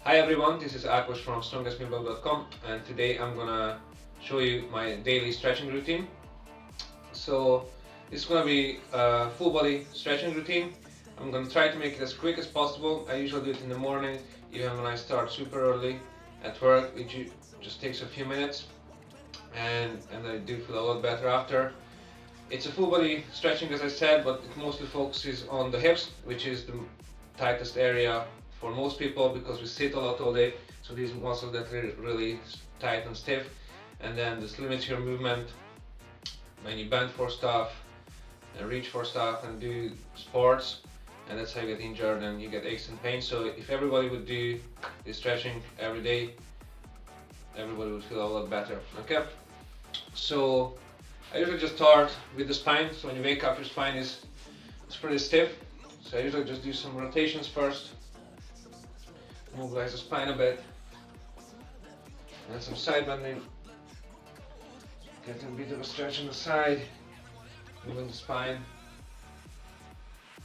Hi everyone, this is Akos from strongestmeatball.com, and today I'm gonna show you my daily stretching routine. So this is gonna be a full body stretching routine. I'm gonna try to make it as quick as possible. I usually do it in the morning, even when I start super early at work, which just takes a few minutes, and I do feel a lot better after. It's a full body stretching, as I said, but it mostly focuses on the hips, which is the tightest area for most people because we sit a lot all day. So these muscles that are really tight and stiff, and then this limits your movement when you bend for stuff and reach for stuff and do sports, and that's how you get injured and you get aches and pains. So if everybody would do this stretching every day, everybody would feel a lot better. Okay, so I usually just start with the spine. So when you wake up, your spine is pretty stiff. So I usually just do some rotations first, mobilize the spine a bit, and some side bending, getting a bit of a stretch on the side, moving the spine.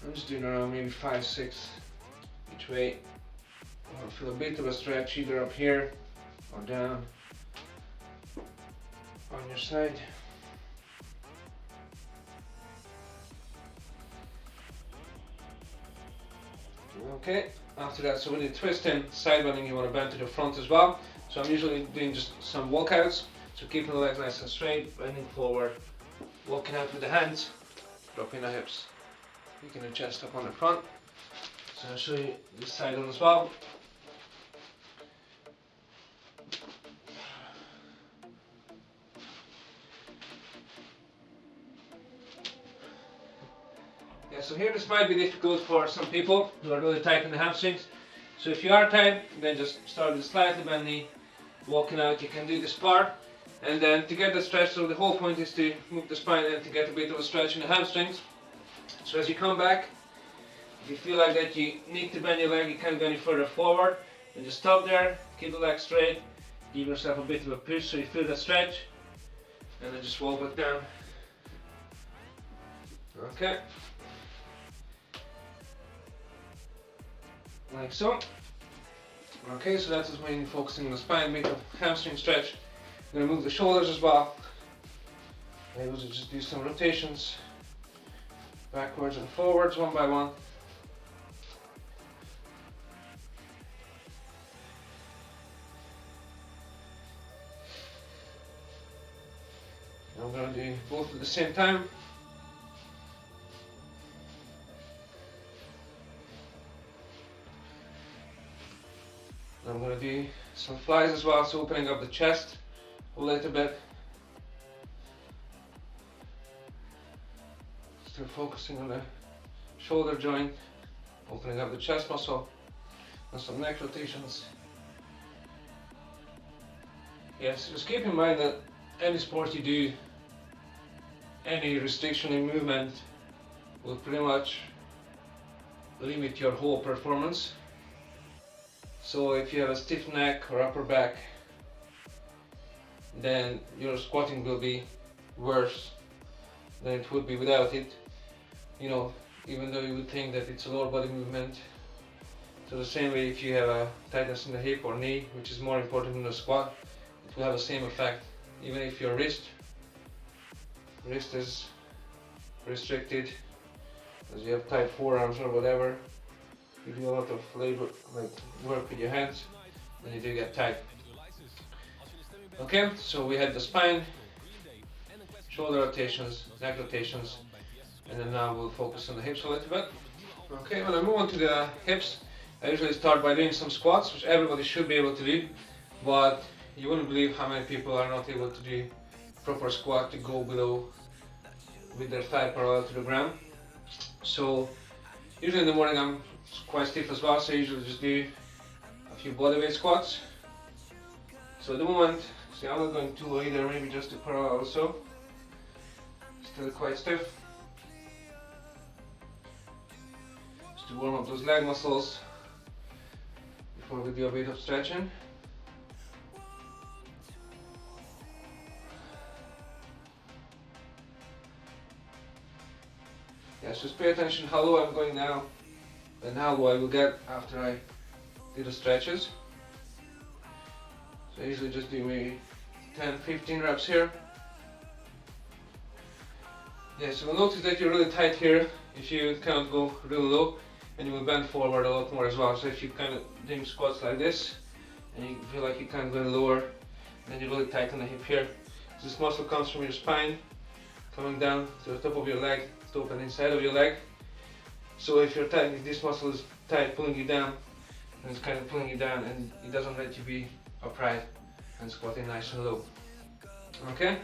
I'm just doing around maybe 5-6 each way. I'll feel a bit of a stretch either up here or down on your side. Okay, after that, so when you twist in side bending, you want to bend to the front as well. So I'm usually doing just some walkouts, so keeping the legs nice and straight, bending forward, walking out with the hands, dropping the hips, picking the chest up on the front. So I'll show you this side one as well. Yeah, so here this might be difficult for some people who are really tight in the hamstrings. So if you are tight, then just start with slightly bendy, walking out. You can do this part, and then to get the stretch, so the whole point is to move the spine and to get a bit of a stretch in the hamstrings. So as you come back, if you feel like that you need to bend your leg, you can't go any further forward, then just stop there, keep the leg straight, give yourself a bit of a push so you feel the stretch, and then just walk back down. Okay. Like so. Okay, so that is mainly focusing on the spine, bit of hamstring stretch. I'm going to move the shoulders as well. Able to just do some rotations, backwards and forwards, one by one. And I'm going to do both at the same time. I'm going to do some flies as well, so opening up the chest a little bit. Still focusing on the shoulder joint, opening up the chest muscle, and some neck rotations. Yes, just keep in mind that any sport you do, any restriction in movement will pretty much limit your whole performance. So if you have a stiff neck or upper back, then your squatting will be worse than it would be without it. You know, even though you would think that it's a lower body movement. So the same way, if you have a tightness in the hip or knee, which is more important in the squat, it will have the same effect. Even if your wrist is restricted, as you have tight forearms or whatever, you do a lot of labor, like work with your hands, then you do get tight. Okay, so we had the spine, shoulder rotations, neck rotations, and then now we'll focus on the hips a little bit. Okay, when I move on to the hips, I usually start by doing some squats, which everybody should be able to do, but you wouldn't believe how many people are not able to do proper squat to go below with their thigh parallel to the ground. So usually in the morning I'm quite stiff as well, so I usually just do a few bodyweight squats. So at the moment, see, I'm not going too low either, maybe just to parallel or so. Still quite stiff. Just to warm up those leg muscles before we do a bit of stretching. Yes, just pay attention how low I'm going now. and how low I will get after I do the stretches. So I usually just do maybe 10-15 reps here. Yeah, so you'll notice that you're really tight here if you cannot go really low, and you will bend forward a lot more as well. So if you kind of doing squats like this and you feel like you can't go any lower, then you really tighten the hip here. So this muscle comes from your spine, coming down to the top of your leg, top and inside of your leg. So if you're tight, if this muscle is tight, pulling you down, and it's kind of pulling you down, and it doesn't let you be upright and squatting nice and low. Okay?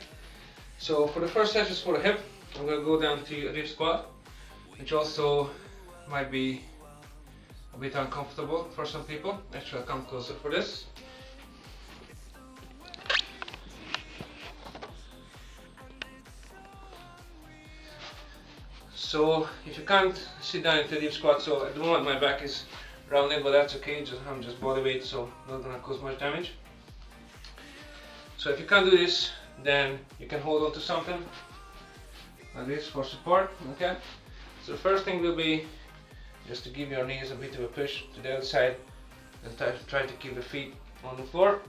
So for the first sessions for the hip, I'm going to go down to a deep squat, which also might be a bit uncomfortable for some people. Actually, I'll come closer for this. So if you can't sit down into a deep squat, so at the moment my back is rounded, but that's okay, I'm just body weight, so not gonna cause much damage. So if you can't do this, then you can hold on to something like this for support. Okay, so the first thing will be just to give your knees a bit of a push to the outside and try to keep the feet on the floor.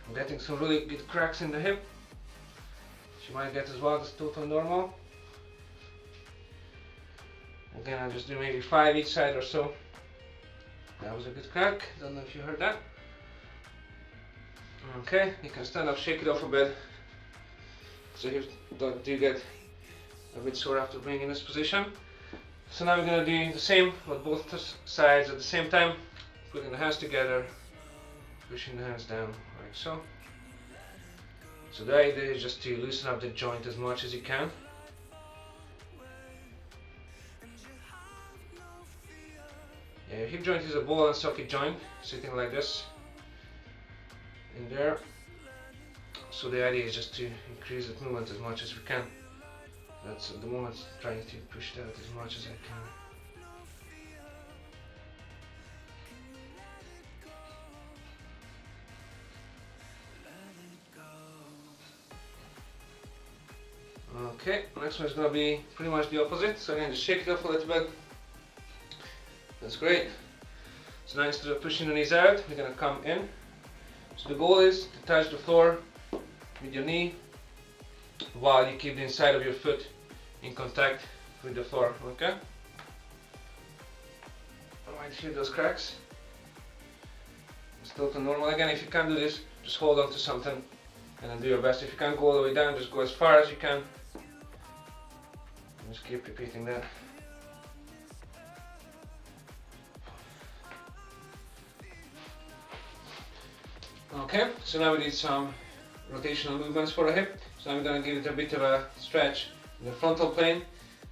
I'm getting some really good cracks in the hip, which you might get as well. That's totally normal. Again, I'll just do maybe 5 each side or so. That was a good crack, don't know if you heard that. Okay, you can stand up, shake it off a bit. So you do get a bit sore after being in this position. So now we're going to do the same with both sides at the same time, putting the hands together, pushing the hands down like so. So the idea is just to loosen up the joint as much as you can. Yeah, your hip joint is a ball and socket joint, sitting like this in there. So the idea is just to increase the movement as much as we can. That's at the moment trying to push it out as much as I can. Okay, next one is going to be pretty much the opposite. So again, just shake it off a little bit. That's great. So now instead of pushing the knees out, we're going to come in. So the goal is to touch the floor with your knee while you keep the inside of your foot in contact with the floor. Okay? I might feel those cracks. It's totally normal. Again, if you can't do this, just hold on to something and then do your best. If you can't go all the way down, just go as far as you can. Just keep repeating that. Okay, so now we need some rotational movements for the hip. So I'm going to give it a bit of a stretch in the frontal plane.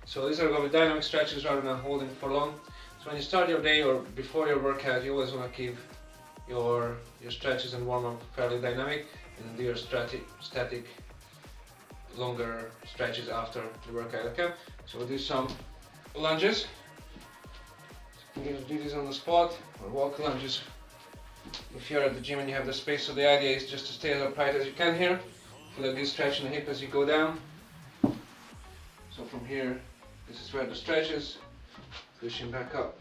So these are going to be dynamic stretches rather than holding for long. So when you start your day or before your workout, you always want to keep your stretches and warm up fairly dynamic, and then do your static longer stretches after the workout. Okay, so we'll do some lunges. You can do this on the spot or walk lunges if you're at the gym and you have the space. So the idea is just to stay as upright as you can here. Feel a good stretch in the hip as you go down. So from here, this is where the stretch is, pushing back up.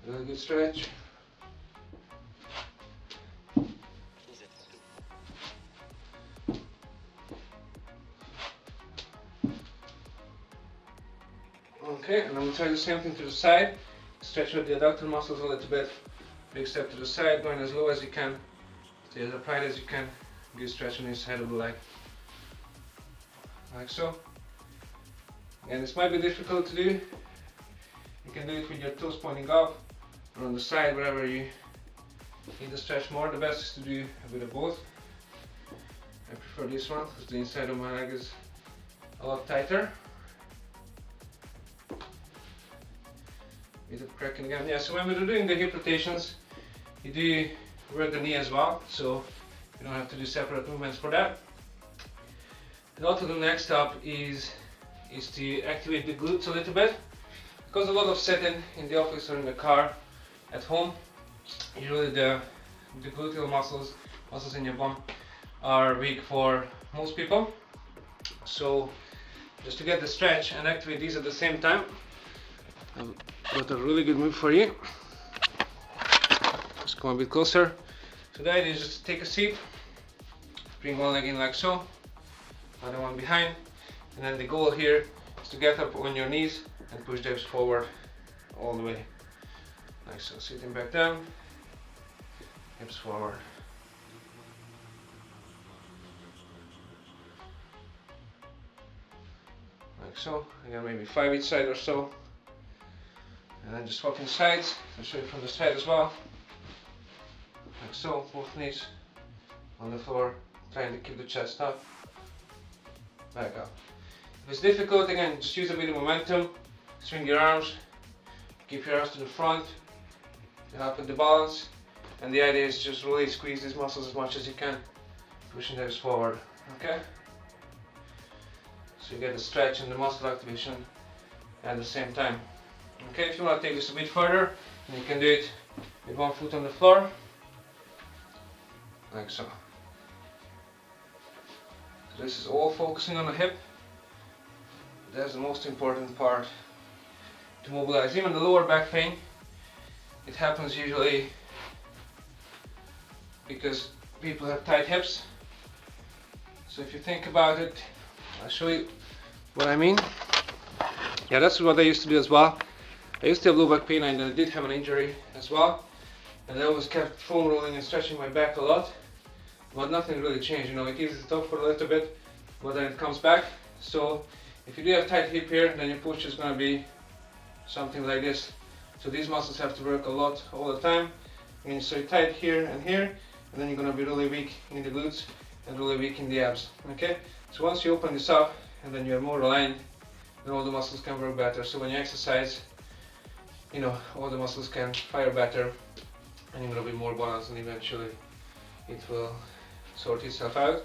Really good stretch. Okay, and I'm going to try the same thing to the side. Stretch out the adductor muscles a little bit. Big step to the side, going as low as you can. Stay as upright as you can. Good stretch on the inside of the leg. Like so. Again, this might be difficult to do. You can do it with your toes pointing up or on the side, wherever you need to stretch more. The best is to do a bit of both. I prefer this one because the inside of my leg is a lot tighter. Bit of cracking again. Yeah, so when we're doing the hip rotations, you do work the knee as well, so you don't have to do separate movements for that. And also the next step is to activate the glutes a little bit, because a lot of sitting in the office or in the car at home, usually the the gluteal muscles in your bum are weak for most people. So just to get the stretch and activate these at the same time, I've got a really good move for you. Just come a bit closer. So the idea is just to take a seat, bring one leg in like so, other one behind, and then the goal here is to get up on your knees and push the hips forward all the way, like so. Sitting back down, hips forward. Like so. Again, maybe 5 each side or so. And then just swapping sides. I'll show you from the side as well. Like so, both knees on the floor, trying to keep the chest up. Back up. If it's difficult, again, just use a bit of momentum. Swing your arms. Keep your arms to the front to help with the balance. And the idea is just really squeeze these muscles as much as you can, pushing those forward. Okay? So you get the stretch and the muscle activation at the same time. Okay, if you want to take this a bit further, you can do it with one foot on the floor, like so. So this is all focusing on the hip. That's the most important part to mobilize. Even the lower back pain, it happens usually because people have tight hips. So if you think about it, I'll show you what I mean. Yeah, that's what I used to do as well. I used to have low back pain and I did have an injury as well. And I always kept foam rolling and stretching my back a lot. But nothing really changed, you know, it eases it up for a little bit, but then it comes back. So if you do have tight hip here, then your posture is going to be something like this. So these muscles have to work a lot all the time. And so you're tight here, and then you're going to be really weak in the glutes and really weak in the abs. Okay? So once you open this up and then you're more aligned, then all the muscles can work better. So when you exercise, you know, all the muscles can fire better and you're going to be more balanced, and eventually it will sort itself out.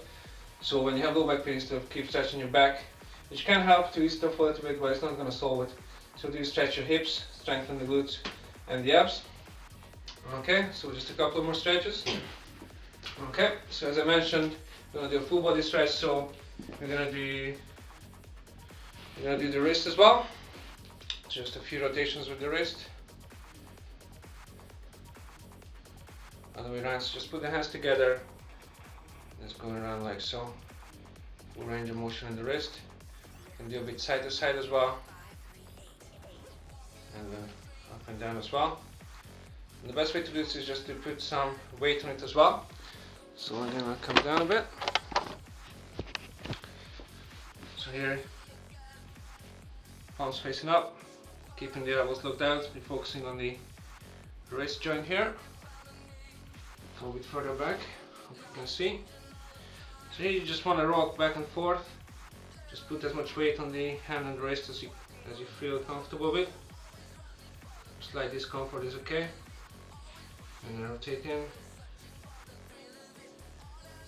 So when you have low back pain, still keep stretching your back, which can help to ease it up a little bit, but it's not going to solve it. So do stretch your hips, strengthen the glutes and the abs. Okay, so just a couple more stretches. Okay, so as I mentioned, we're going to do a full body stretch, so we're going to do the wrist as well. Just a few rotations with the wrist. Other way around, so just put the hands together. Just going around like so. Full range of motion in the wrist. You can do a bit side to side as well. And up and down as well. And the best way to do this is just to put some weight on it as well. So I'm going to come down a bit. So here, palms facing up, keeping the elbows looked out, be focusing on the wrist joint here. Go a bit further back, hope you can see. So here you just want to rock back and forth. Just put as much weight on the hand and wrist as you feel comfortable with. Slight discomfort is okay. And then rotate in.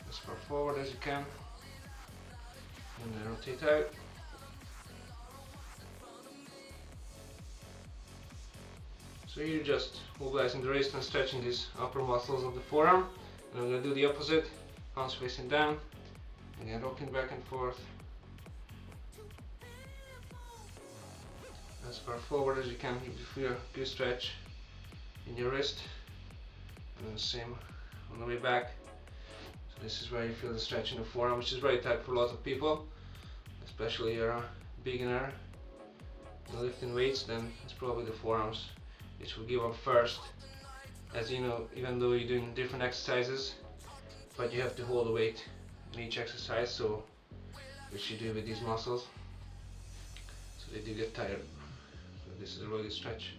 As far forward as you can. And then rotate out. So you're just mobilizing the wrist and stretching these upper muscles of the forearm. And I'm going to do the opposite. Palms facing down. Again, rocking back and forth. As far forward as you can, you feel a good stretch in your wrist. And then same on the way back. So this is where you feel the stretch in the forearm, which is very tight for a lot of people. Especially if you're a beginner lifting weights, then it's probably the forearms which will give up first. As you know, even though you're doing different exercises, but you have to hold the weight in each exercise, so which you do with these muscles, so they do get tired. So this is a really good stretch.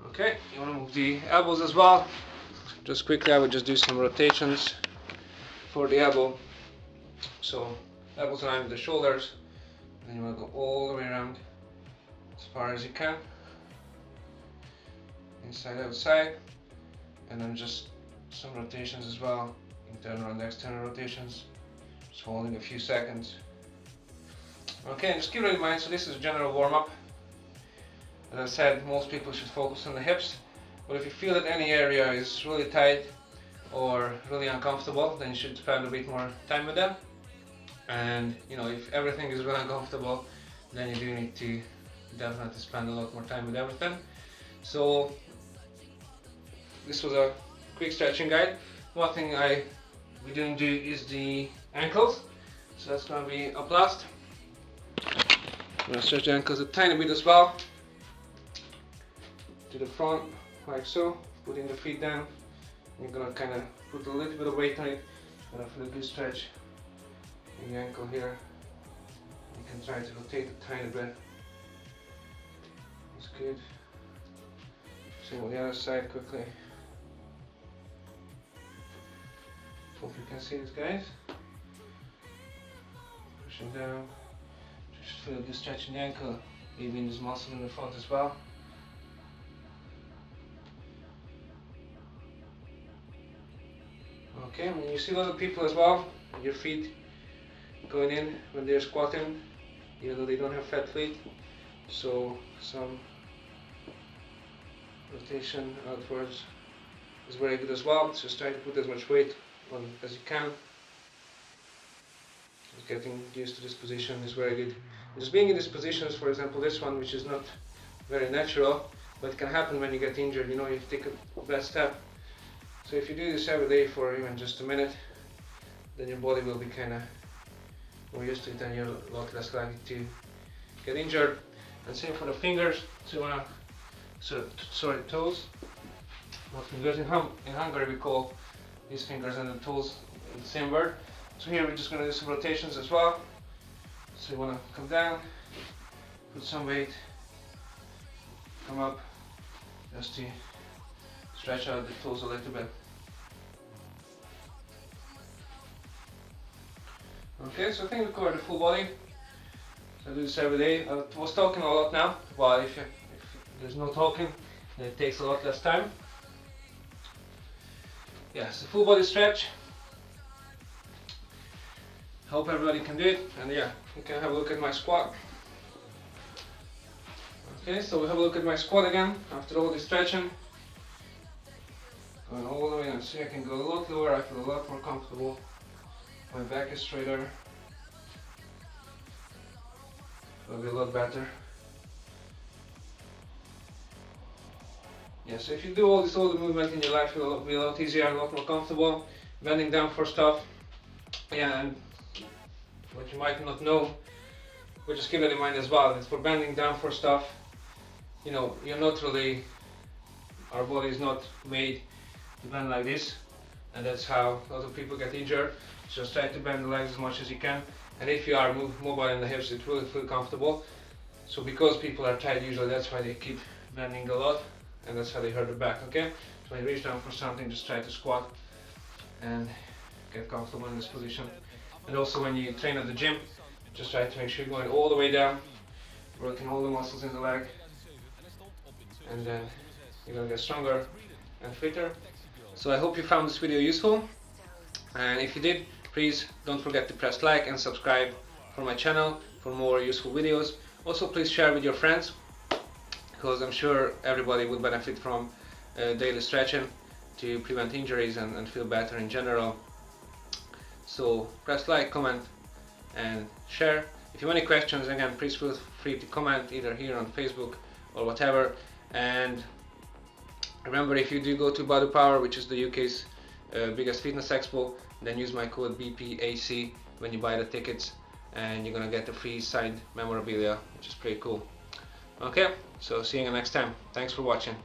Okay, you want to move the elbows as well. Just quickly, I would just do some rotations for the elbow. So elbows around the shoulders, and then you want to go all the way around as far as you can, inside outside, and then just some rotations as well, internal and external rotations, just holding a few seconds. Okay, and just keep it in mind, so this is a general warm-up. As I said, most people should focus on the hips, But if you feel that any area is really tight or really uncomfortable, then you should spend a bit more time with them. And you know, if everything is really uncomfortable, then you do need to definitely spend a lot more time with everything. So this was a quick stretching guide. One thing we didn't do is the ankles, so that's going to be up last. I'm going to stretch the ankles a tiny bit as well, to the front like so, putting the feet down. You're going to kind of put a little bit of weight on it, and feel a good stretch in the ankle here. You can try to rotate a tiny bit. That's good. Same on the other side quickly. Hope you can see this, guys. Pushing down. Just feel a good stretch in the ankle, even this muscle in the front as well. Okay, and you see a lot of people as well, your feet going in when they're squatting, even though they don't have fat feet. So some rotation outwards is very good as well. Just try to put as much weight on as you can. Just getting used to this position is very good. Just being in these positions, for example this one, which is not very natural, but it can happen when you get injured. You know, you take a bad step. So if you do this every day for even just a minute, then your body will be kind of more used to it, and you're a lot less likely to get injured. And same for the fingers. So you want to, toes. Not fingers. In Hungary we call these fingers and the toes the same word. So here we're just going to do some rotations as well. So you want to come down, put some weight, come up, just to stretch out the toes a little bit. Okay, so I think we covered the full body. So I do this every day. I was talking a lot now, but if there's no talking, then it takes a lot less time. Yes, the full body stretch. Hope everybody can do it, and yeah, you can have a look at my squat. Okay, so we have a look at my squat again after all this stretching. Going all the way down. See, I can go a lot lower. I feel a lot more comfortable. My back is straighter. Feel a lot better. Yeah, so if you do all the movement in your life, it will be a lot easier and a lot more comfortable. Bending down for stuff. Yeah, and what you might not know, but just keep that in mind as well. It's for bending down for stuff. You know, you're not really, our body is not made to bend like this, and that's how a lot of people get injured. Just try to bend the legs as much as you can, and if you are mobile in the hips, it will feel comfortable. So because people are tight usually, that's why they keep bending a lot, and that's how they hurt the back. Okay, so when you reach down for something, just try to squat and get comfortable in this position. And also when you train at the gym, just try to make sure you're going all the way down, working all the muscles in the leg, and then you're gonna get stronger and fitter. So I hope you found this video useful, and if you did, please don't forget to press like and subscribe for my channel for more useful videos. Also please share with your friends, because I'm sure everybody would benefit from daily stretching to prevent injuries and feel better in general. So press like, comment and share. If you have any questions, again, please feel free to comment either here on Facebook or whatever. And remember, if you do go to Body Power, which is the UK's biggest fitness expo, then use my code BPAC when you buy the tickets, and you're gonna get a free signed memorabilia, which is pretty cool. Okay, so see you next time. Thanks for watching.